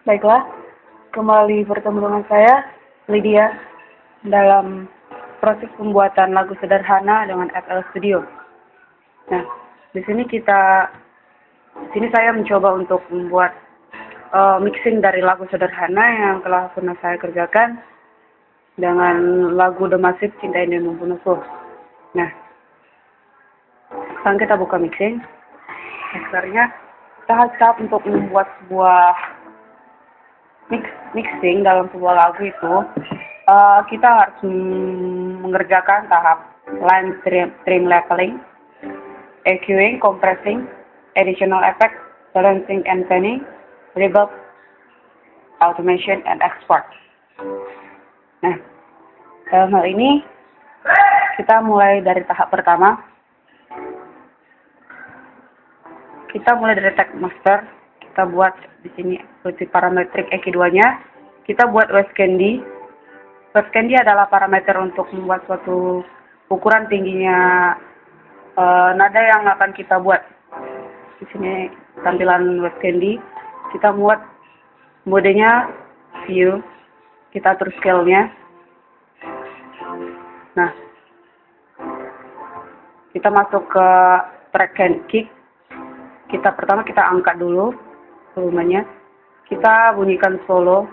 Baiklah, kembali bertemu dengan saya, Lydia, dalam proses pembuatan lagu sederhana dengan FL Studio. Nah, di sini saya mencoba untuk membuat mixing dari lagu sederhana yang telah pernah saya kerjakan dengan lagu The Massive Cinta Ini Membunuhku. Nah, sekarang kita buka mixing. Sebenarnya tahap untuk membuat sebuah mixing dalam sebuah lagu itu kita harus mengerjakan tahap line trim leveling, EQing, compressing, additional effect, balancing and panning, reverb, automation and export. Nah, dalam hal ini kita mulai dari tahap pertama. Kita mulai dari tag master. Kita buat di sini seperti parametrik EQ2-nya. Kita buat Wave Candy. Wave Candy adalah parameter untuk membuat suatu ukuran tingginya nada yang akan kita buat. Di sini tampilan Wave Candy. Kita buat modenya view. Kita atur scale-nya. Nah, kita masuk ke track and kick. Pertama kita angkat dulu volumenya. Kita bunyikan solo.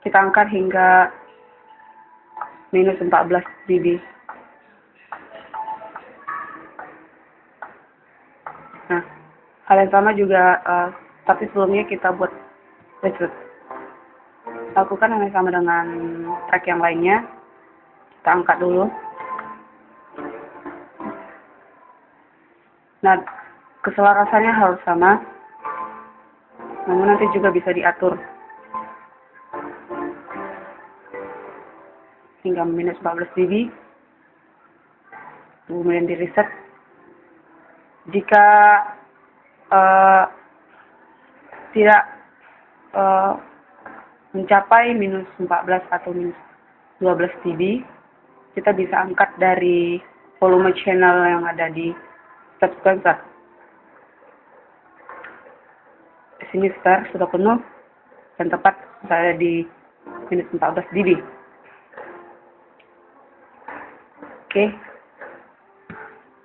Kita angkat hingga minus 14 dB. Nah, hal yang sama juga, tapi sebelumnya kita buat reset. Lakukan hal yang sama dengan track yang lainnya. Kita angkat dulu. Nah, keselarasannya harus sama. Namun nanti juga bisa diatur hingga minus 14 dB. Kemudian di reset. Jika tidak mencapai minus 14 atau minus 12 dB, kita bisa angkat dari volume channel yang ada di step sequencer. Di sini start sudah penuh dan tepat saya di minus 14 dB. Oke.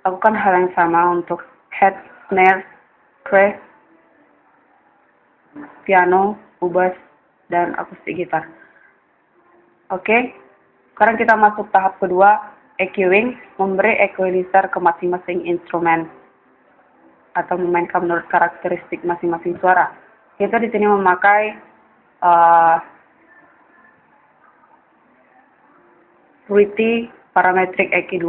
Lakukan hal yang sama untuk head, snare, crash, piano, bass, dan akustik gitar. Oke. Sekarang kita masuk tahap kedua, EQing, memberi equalizer ke masing-masing instrumen atau memainkan menurut karakteristik masing-masing suara. Kita di sini memakai Fruity Parametric EQ2.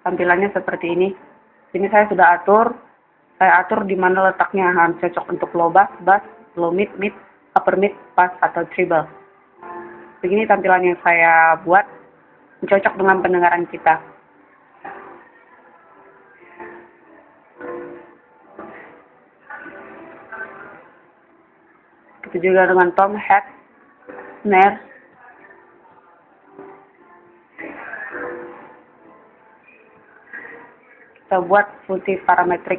Tampilannya seperti ini. Sini saya sudah atur. Saya atur di mana letaknya harus cocok untuk low bass, bass, low mid, mid, upper mid, bass atau treble. Begini tampilan yang saya buat, cocok dengan pendengaran kita. Itu juga dengan tom, head, snare. Kita buat multi parametrik.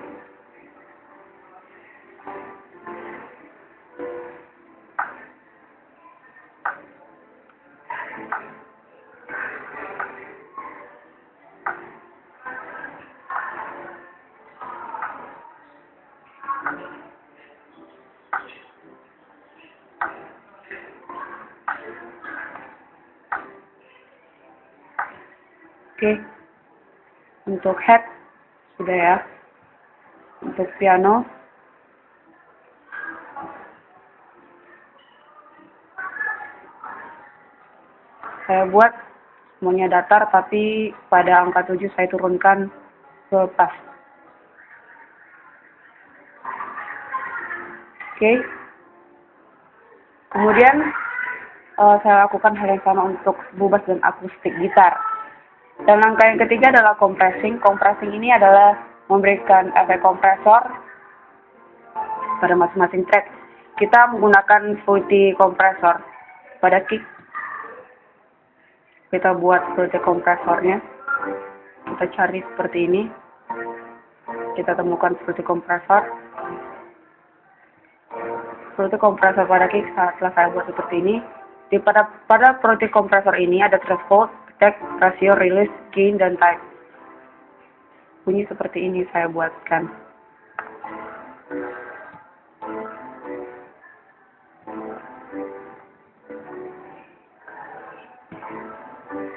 Oke. Untuk head sudah ya. Untuk piano saya buat semuanya datar, tapi pada angka 7 saya turunkan ke pas. Oke. Kemudian saya lakukan hal yang sama untuk bass dan akustik gitar. Dan langkah yang ketiga adalah compressing. Compressing ini adalah memberikan efek kompresor pada masing-masing track. Kita menggunakan Fruity kompresor pada kick. Kita buat seperti kompresornya. kita cari seperti ini, kita temukan seperti kompresor pada kick. Setelah saya buat seperti ini, pada proyek kompresor ini ada threshold, attack, ratio, release, gain, dan type. Bunyi seperti ini saya buatkan.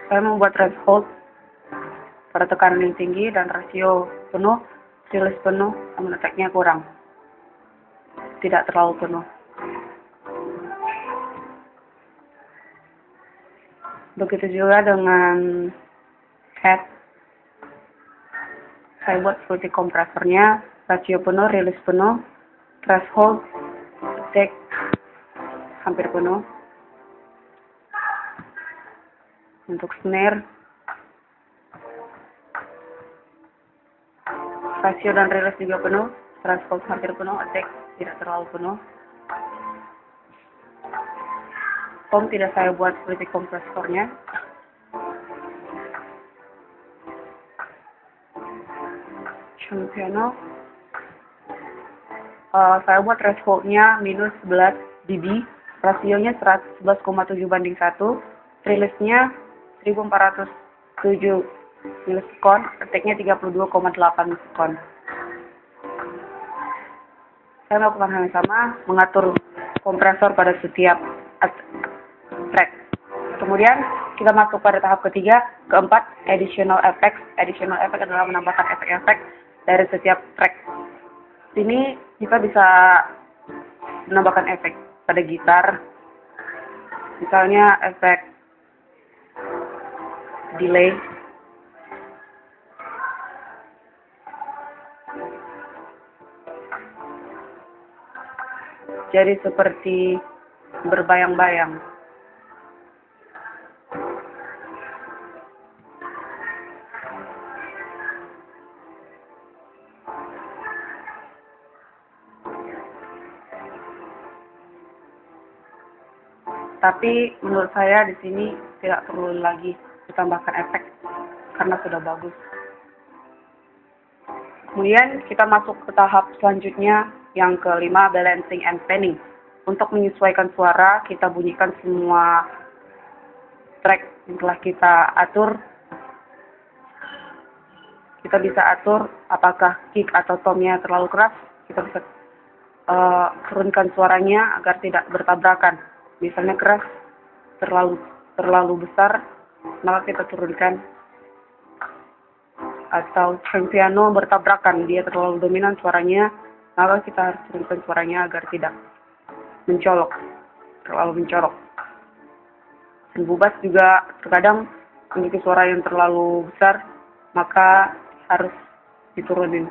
Saya membuat threshold pada tekanan yang tinggi dan rasio penuh, release penuh, namun attack-nya kurang, tidak terlalu penuh. Begitu juga dengan head. Saya buat seperti kompresornya, rasio penuh, release penuh, threshold, attack hampir penuh. Untuk snare, rasio dan release juga penuh, threshold hampir penuh, attack tidak terlalu penuh. Tom tidak saya buat seperti kompresornya. Piano, saya buat thresholdnya minus 11 dB, rasionya 11,7/1, release-nya 1407 milisekon, attack-nya 32,8 milisekon. Saya melakukan hal yang sama, mengatur kompresor pada setiap track. Kemudian kita masuk pada tahap ketiga, keempat, additional effects. Additional effect adalah menambahkan efek-efek dari setiap track. Sini kita bisa menambahkan efek pada gitar, misalnya efek delay, jadi seperti berbayang-bayang. Tapi menurut saya di sini tidak perlu lagi ditambahkan efek karena sudah bagus. Kemudian kita masuk ke tahap selanjutnya yang kelima, balancing and panning. Untuk menyesuaikan suara, kita bunyikan semua track yang telah kita atur. Kita bisa atur apakah kick atau tomnya terlalu keras. Kita bisa turunkan suaranya agar tidak bertabrakan. Misalnya keras, terlalu besar, maka kita turunkan. Atau piano bertabrakan, dia terlalu dominan suaranya, maka kita harus turunkan suaranya agar tidak terlalu mencolok. Dan bubas juga terkadang memiliki suara yang terlalu besar, maka harus diturunin.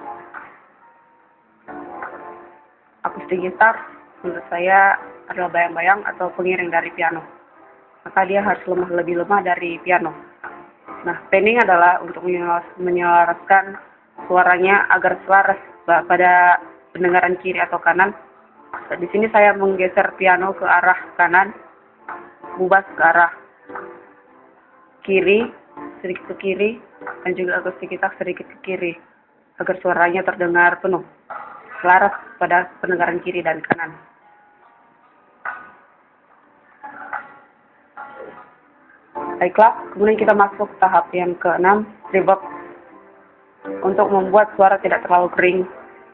Akustik gitar menurut saya adalah bayang-bayang atau pengiring dari piano, maka dia harus lebih lemah dari piano. Nah, panning adalah untuk menyelaraskan suaranya agar selaras pada pendengaran kiri atau kanan. Di sini saya menggeser piano ke arah kanan, bubas ke arah kiri, sedikit ke kiri, dan juga akustik gitar sedikit ke kiri, agar suaranya terdengar penuh, selaras pada pendengaran kiri dan kanan. Baiklah, kemudian kita masuk tahap yang ke-6, reverb. Untuk membuat suara tidak terlalu kering,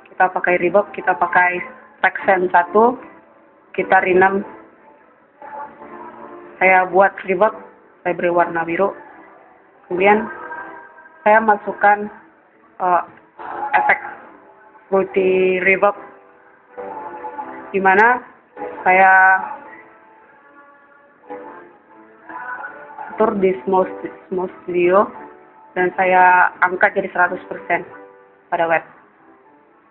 kita pakai reverb, kita pakai section 1, kita renam. Saya buat reverb, saya beri warna biru. Kemudian saya masukkan efek multi reverb, di mana saya atur di small studio dan saya angkat jadi 100% pada web.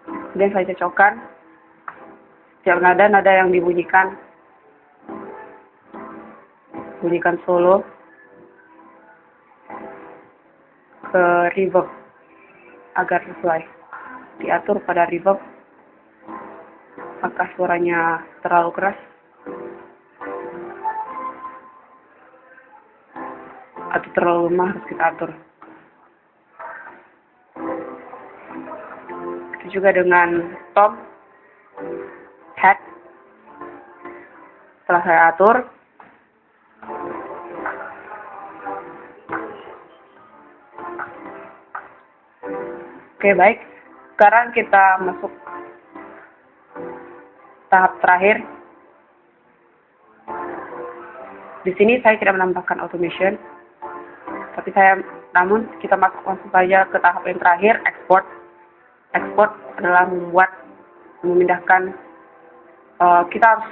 Kemudian saya cocokkan setiap nada yang dibunyikan solo ke reverb agar sesuai. Diatur pada reverb, apakah suaranya terlalu keras atau terlalu lemah, harus kita atur. begitu juga dengan tom, head. Setelah saya atur, oke, baik. Sekarang kita masuk tahap terakhir. Di sini saya tidak menambahkan automation, tapi namun kita masuk langsung saja ke tahap yang terakhir, export. Export adalah memindahkan, kita harus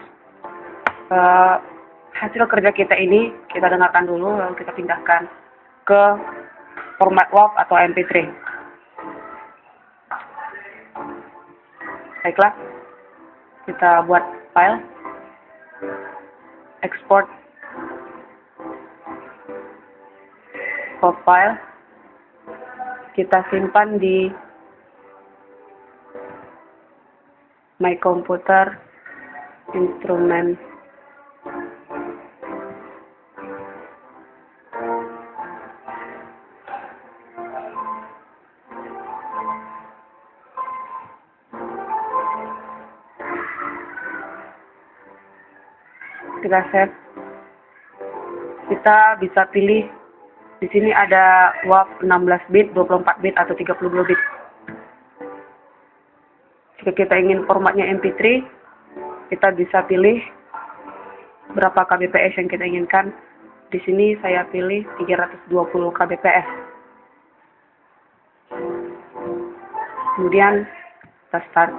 hasil kerja kita ini kita dengarkan dulu, lalu kita pindahkan ke format WAV atau MP3. Baiklah, kita buat file, export ke file, kita simpan di My Computer Instrument. Kita save. Kita bisa pilih di sini ada WAV 16 bit, 24 bit atau 32 bit. Jika kita ingin formatnya MP3, kita bisa pilih berapa kbps yang kita inginkan. Di sini saya pilih 320 kbps. Kemudian kita start.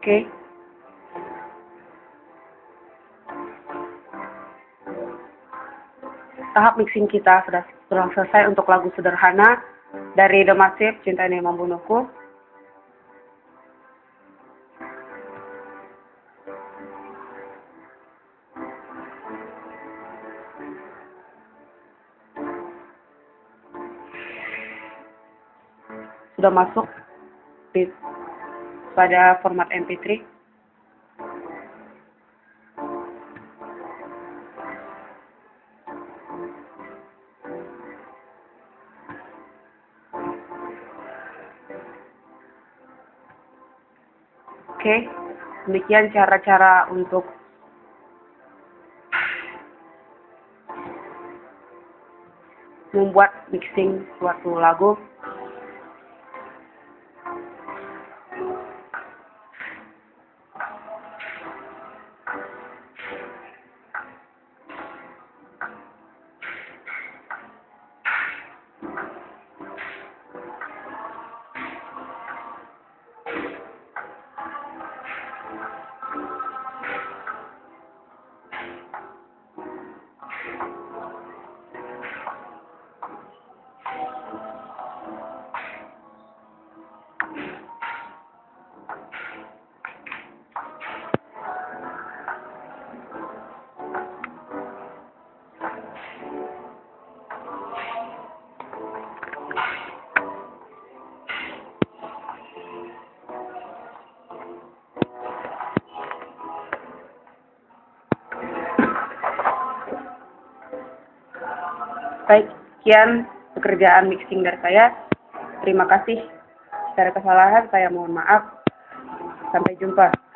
Oke. Tahap mixing kita sudah selesai untuk lagu sederhana dari The Massive, Cinta Ini Membunuhku. Sudah masuk pada format MP3. Oke, demikian cara-cara untuk membuat mixing suatu lagu. Baik, sekian pekerjaan mixing dari saya. Terima kasih. Secara kesalahan saya mohon maaf. Sampai jumpa.